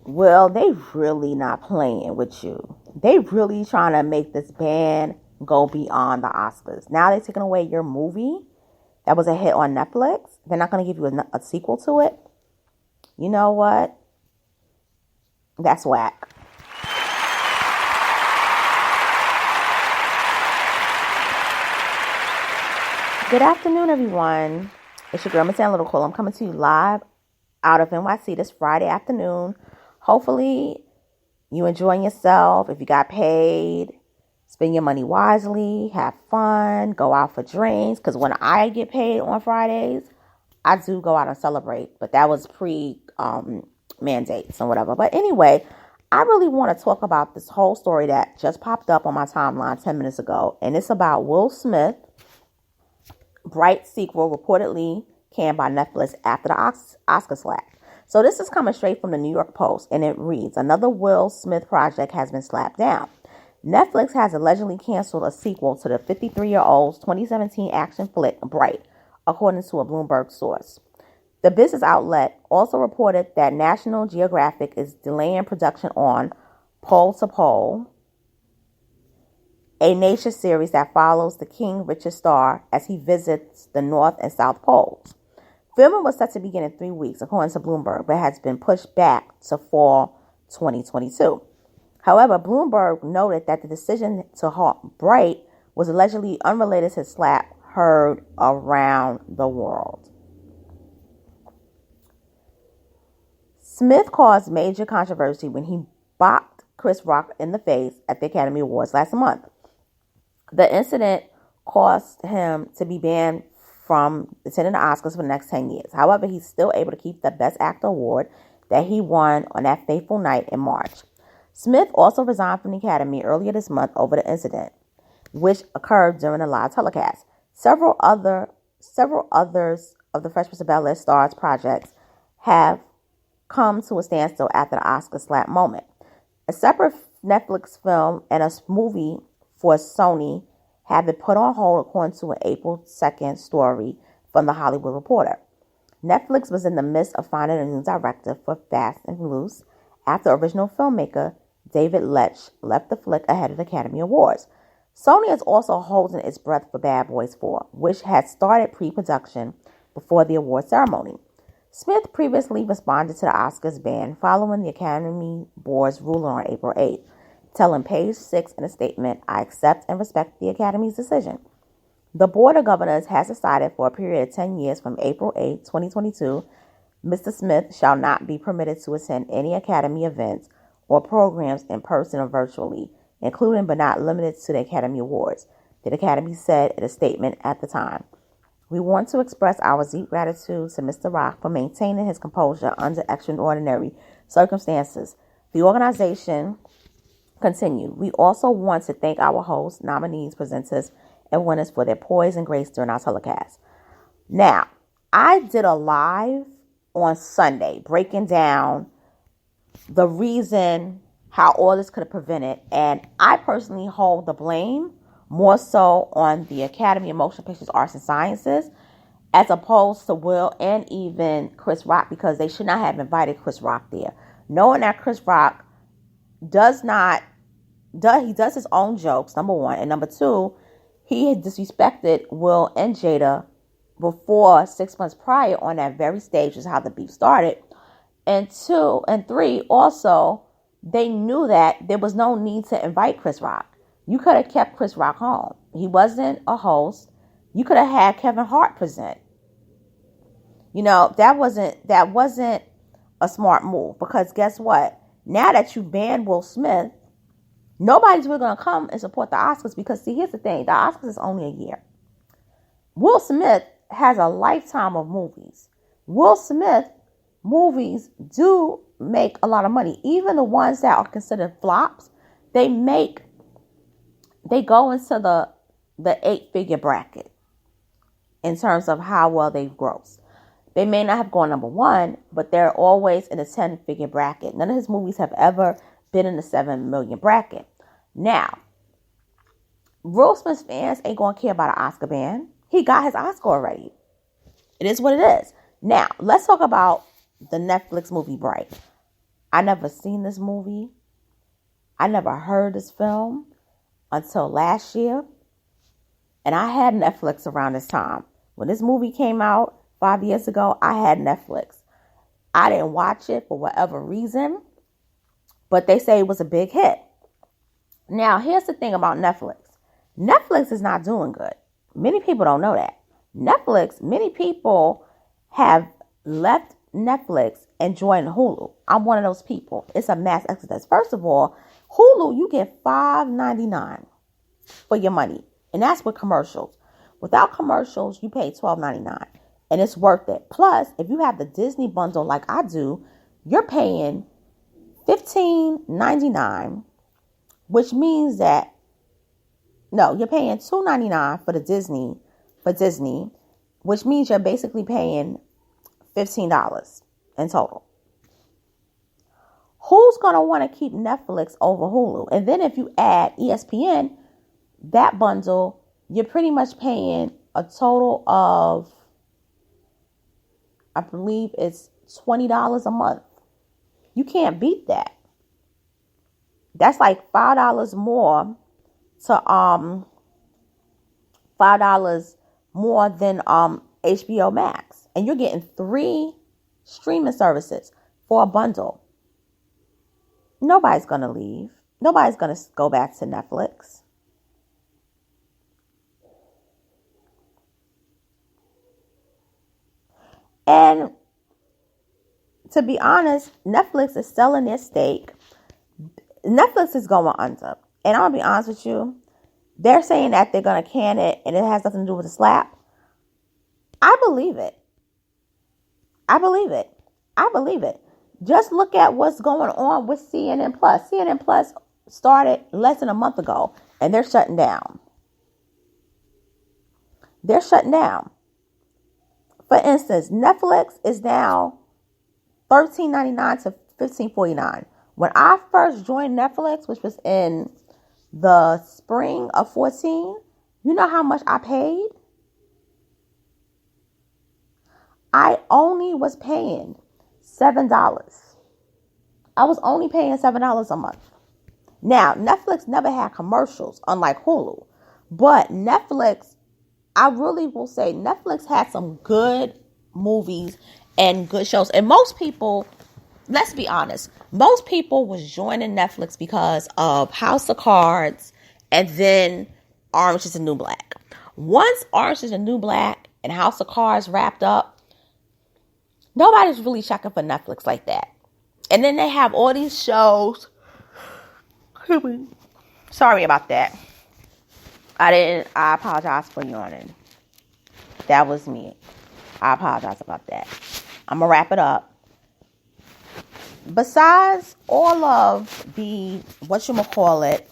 Well, they really not playing with you. They really trying to make this band go beyond the Oscars. Now they're taking away your movie that was a hit on Netflix. They're not going to give you a sequel to it. You know what? That's whack. Good afternoon, everyone. It's your girl, Miss Little Cole. I'm coming to you live out of NYC this Friday afternoon. Hopefully, you enjoying yourself. If you got paid, spend your money wisely, have fun, go out for drinks. Because when I get paid on Fridays, I do go out and celebrate. But that was mandates and whatever. But anyway, I really want to talk about this whole story that just popped up on my timeline 10 minutes ago. And it's about Will Smith. Bright sequel reportedly canned by Netflix after the Oscar slap. So this is coming straight from the New York Post, and it reads, another Will Smith project has been slapped down. Netflix has allegedly canceled a sequel to the 53-year-old's 2017 action flick, Bright, according to a Bloomberg source. The business outlet also reported that National Geographic is delaying production on Pole to Pole, a nature series that follows the King Richard star as he visits the North and South Poles. Filming was set to begin in 3 weeks, according to Bloomberg, but has been pushed back to fall 2022. However, Bloomberg noted that the decision to halt Bright was allegedly unrelated to the slap heard around the world. Smith caused major controversy when he bopped Chris Rock in the face at the Academy Awards last month. The incident caused him to be banned from attending the Oscars for the next 10 years. However, he's still able to keep the Best Actor award that he won on that fateful night in March. Smith also resigned from the Academy earlier this month over the incident, which occurred during a live telecast. Several others of the Fresh Prince of Bel-Air stars projects have come to a standstill after the Oscar slap moment. A separate Netflix film and a movie for Sony have been put on hold, according to an April 2nd story from The Hollywood Reporter. Netflix was in the midst of finding a new director for Fast and Loose after original filmmaker David Leitch left the flick ahead of the Academy Awards. Sony is also holding its breath for Bad Boys 4, which had started pre-production before the award ceremony. Smith previously responded to the Oscars ban following the Academy Board's ruling on April 8th. Telling Page 6 in a statement, I accept and respect the Academy's decision. The Board of Governors has decided for a period of 10 years from April 8, 2022, Mr. Smith shall not be permitted to attend any Academy events or programs in person or virtually, including but not limited to the Academy Awards, the Academy said in a statement at the time. We want to express our deep gratitude to Mr. Rock for maintaining his composure under extraordinary circumstances. The organization continued. We also want to thank our hosts, nominees, presenters, and winners for their poise and grace during our telecast. Now, I did a live on Sunday breaking down the reason how all this could have prevented, and I personally hold the blame more so on the Academy of Motion Pictures Arts and Sciences as opposed to Will and even Chris Rock, because they should not have invited Chris Rock there. Knowing that Chris Rock does his own jokes, number one, and number two, he had disrespected Will and Jada before 6 months prior on that very stage, which is how the beef started. And two and three, also, they knew that there was no need to invite Chris Rock. You could have kept Chris Rock home. He wasn't a host. You could have had Kevin Hart present. You know, that wasn't a smart move, because guess what? Now that you banned Will Smith, nobody's really going to come and support the Oscars, because, see, here's the thing. The Oscars is only a year. Will Smith has a lifetime of movies. Will Smith movies do make a lot of money. Even the ones that are considered flops, they go into the 8-figure bracket in terms of how well they've grossed. They may not have gone number one, but they're always in the 10-figure bracket. None of his movies have ever been in the 7 million bracket. Now, Will Smith fans ain't going to care about an Oscar ban. He got his Oscar already. It is what it is. Now, let's talk about the Netflix movie Bright. I never seen this movie. I never heard this film until last year. And I had Netflix around this time. When this movie came out 5 years ago, I had Netflix. I didn't watch it for whatever reason, but they say it was a big hit. Now, here's the thing about Netflix. Netflix is not doing good. Many people don't know that. Many people have left Netflix and joined Hulu. I'm one of those people. It's a mass exodus. First of all, Hulu, you get $5.99 for your money. And that's with commercials. Without commercials, you pay $12.99. And it's worth it. Plus, if you have the Disney bundle like I do, you're paying $15.99, which means that, no, you're paying $2.99 for Disney, which means you're basically paying $15 in total. Who's going to want to keep Netflix over Hulu? And then if you add ESPN, that bundle, you're pretty much paying a total of, I believe it's $20 a month. You can't beat that. That's like $5 more to $5 more than HBO Max. And you're getting 3 streaming services for a bundle. Nobody's going to leave. Nobody's going to go back to Netflix. And to be honest, Netflix is selling their stake. Netflix is going under. And I'm going to be honest with you. They're saying that they're going to can it and it has nothing to do with the slap. I believe it. Just look at what's going on with CNN Plus. CNN Plus started less than a month ago and they're shutting down. For instance, Netflix is now $13.99 to $15.49. When I first joined Netflix, which was in the spring of 2014, you know how much I paid? I only was paying $7. I was only paying $7 a month. Now, Netflix never had commercials, unlike Hulu. But Netflix, I really will say Netflix had some good movies and good shows. And most people, let's be honest, most people was joining Netflix because of House of Cards and then Orange is the New Black. Once Orange is the New Black and House of Cards wrapped up, nobody's really checking for Netflix like that. And then they have all these shows. Sorry about that. I apologize for yawning. That was me. I apologize about that. I'm going to wrap it up. Besides all of the, whatchamacallit,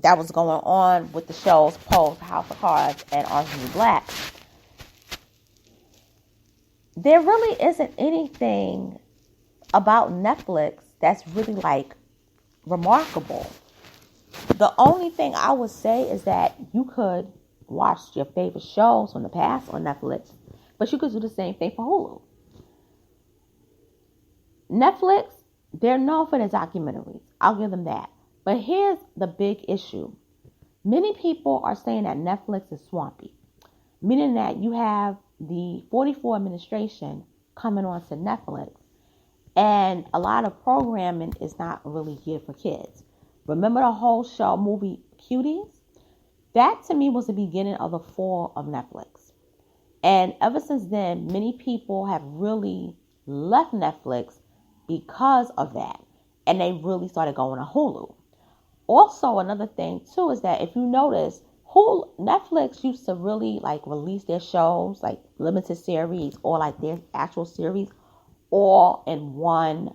that was going on with the shows post House of Cards and Orange is the New Black, there really isn't anything about Netflix that's really like remarkable. The only thing I would say is that you could watch your favorite shows from the past on Netflix, but you could do the same thing for Hulu. Netflix, they're known for their documentaries. I'll give them that. But here's the big issue. Many people are saying that Netflix is swampy, meaning that you have the 44 administration coming on to Netflix, and a lot of programming is not really geared for kids. Remember the whole show movie Cuties? That to me was the beginning of the fall of Netflix. And ever since then, many people have really left Netflix because of that. And they really started going to Hulu. Also, another thing too is that if you notice, Netflix used to really like release their shows, like limited series or like their actual series, all in one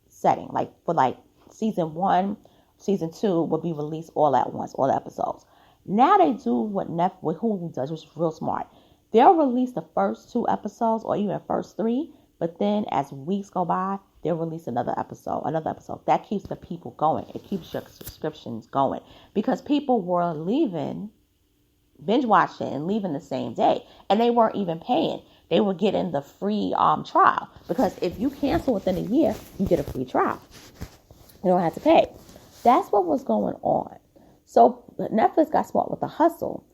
setting. Like for like season 1, season 2 would be released all at once, all the episodes. Now they do what Hulu does, which is real smart. They'll release the first 2 episodes or even the first 3, but then as weeks go by, they'll release another episode. That keeps the people going. It keeps your subscriptions going because people were binge watching and leaving the same day, and they weren't even paying. they were getting the free trial. Because if you cancel within a year, you get a free trial. You don't have to pay. That's what was going on. So Netflix got smart with the hustle.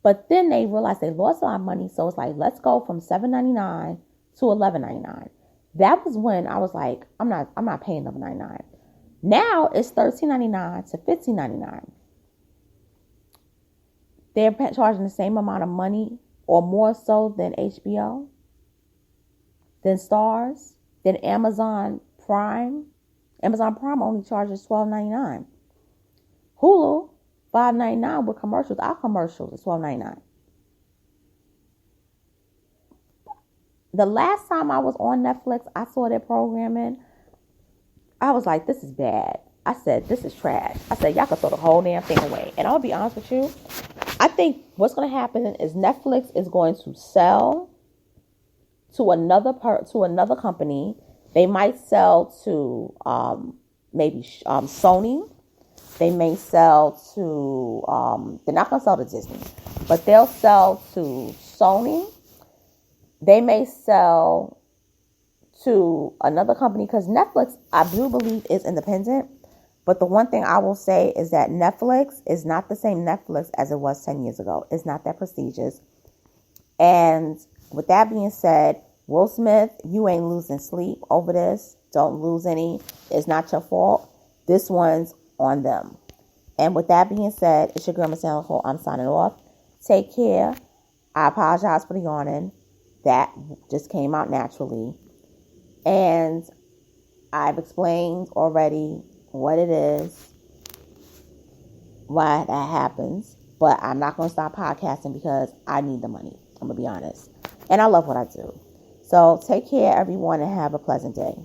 But then they realized they lost a lot of money. So it's like, let's go from $7.99 to $11.99. That was when I was like, I'm not paying $11.99. Now it's $13.99 to $15.99. They're charging the same amount of money or more so than HBO, than Starz, than Amazon Prime. Amazon Prime only charges $12.99. Hulu, $5.99 with commercials. Our commercials is $12.99. The last time I was on Netflix, I saw their programming. I was like, this is bad. I said, this is trash. I said, y'all can throw the whole damn thing away. And I'll be honest with you, I think what's going to happen is Netflix is going to sell to another company. They might sell to maybe Sony. They may sell to, they're not going to sell to Disney, but they'll sell to Sony. They may sell to another company because Netflix, I do believe, is independent. But the one thing I will say is that Netflix is not the same Netflix as it was 10 years ago. It's not that prestigious. And with that being said, Will Smith, you ain't losing sleep over this. Don't lose any. It's not your fault. This one's on them. And with that being said, it's your girl, Miss Nicole. I'm signing off. Take care. I apologize for the yawning. That just came out naturally. And I've explained already what it is, why that happens. But I'm not going to stop podcasting because I need the money. I'm going to be honest. And I love what I do. So take care, everyone, and have a pleasant day.